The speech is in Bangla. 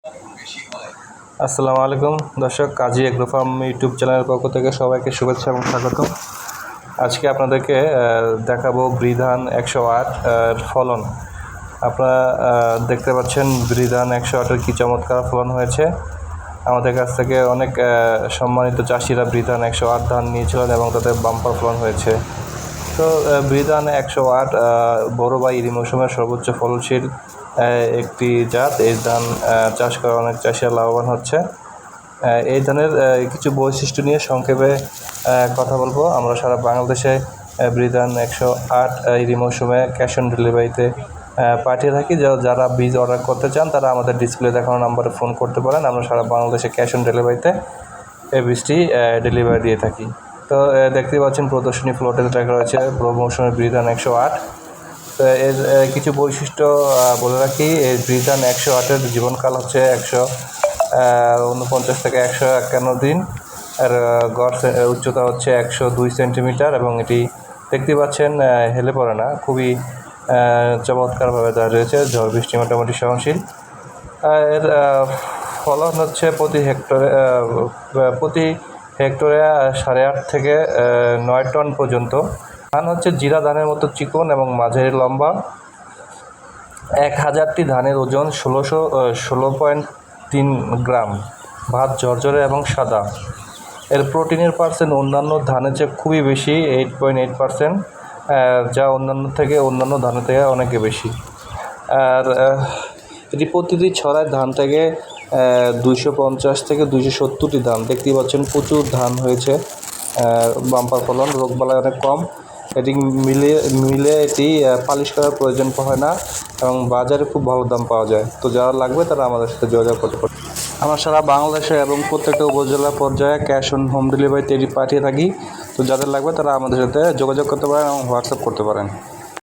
আসসালামু আলাইকুম দর্শক, কাজী এগ্রো ফার্ম ইউটিউব চ্যানেলের পক্ষ থেকে সবাইকে শুভেচ্ছা এবং স্বাগত। আজকে আপনাদেরকে দেখাবো বৃধান 108 এর ফলন। আপনারা দেখতে পাচ্ছেন বৃধান 108-এর কী চমৎকার ফলন হয়েছে। আমাদের কাছ থেকে অনেক সম্মানিত চাষিরা বৃধান 108 ধান নিয়েছিলেন এবং তাদের বাম্পার ফলন হয়েছে। তো বৃধান 108 বড় বা ইরি মৌসুমের সর্বোচ্চ ফলনশীল একটি জাত। এই ধান চাষ করে অনেক চাষিরা লাভবান হচ্ছে। এই ধানের কিছু বৈশিষ্ট্য নিয়ে সংক্ষেপে কথা বলবো। আমরা সারা বাংলাদেশে বৃধান 108 ইরি মৌসুমে ক্যাশ অন ডেলিভারিতে পাঠিয়ে থাকি। যারা বীজ অর্ডার করতে চান তারা আমাদের ডিসপ্লে দেখানো নাম্বারে ফোন করতে পারেন। আমরা সারা বাংলাদেশে ক্যাশ অন ডেলিভারিতে এই বীজটি ডেলিভারি দিয়ে থাকি। তো দেখতে পাচ্ছেন প্রদর্শনী প্লটে দেখা রয়েছে মৌসুমের বৃধান 108। তো এর কিছু বৈশিষ্ট্য বলে রাখি। এই বৃধান 108-এর জীবনকাল হচ্ছে 149 থেকে 151 দিন। আর গড় উচ্চতা হচ্ছে 102 সেন্টিমিটার এবং এটি দেখতে পাচ্ছেন হেলে পড়ে না, খুবই চমৎকারভাবে দাঁড়িয়ে রয়েছে। ঝড় বৃষ্টি মোটামুটি সহনশীল। এর ফলন হচ্ছে প্রতি হেক্টরে 8.5 থেকে 9 টন পর্যন্ত। ধান হচ্ছে জিরা ধানের মতো চিকন এবং মাঝারি লম্বা। 1000টি ধানের ওজন 16.3 গ্রাম। ভাত ঝরঝরে এবং সাদা। এর প্রোটিনের পার্সেন্ট অন্যান্য ধানের চেয়ে খুবই বেশি, 8.8%, যা অন্যান্য ধানের থেকে অনেকে বেশি। আর এটি প্রতিটি ছড়ায় ধান থেকে 250 থেকে 270টি ধান। দেখতেই পাচ্ছেন প্রচুর ধান হয়েছে। বাম্পার ফলন, রোগবালাই অনেক কম। এটি মিলে এটি পালিশ করার প্রয়োজন হয় না এবং বাজারে খুব ভালো দাম পাওয়া যায়। তো যারা লাগবে তারা আমাদের সাথে যোগাযোগ করতে পারে। আমরা সারা বাংলাদেশে এবং প্রত্যেকটা উপজেলা পর্যায়ে ক্যাশ অন হোম ডেলিভারিতে এটি পাঠিয়ে থাকি। তো যাদের লাগবে তারা আমাদের সাথে যোগাযোগ করতে পারেন এবং হোয়াটসঅ্যাপ করতে পারেন।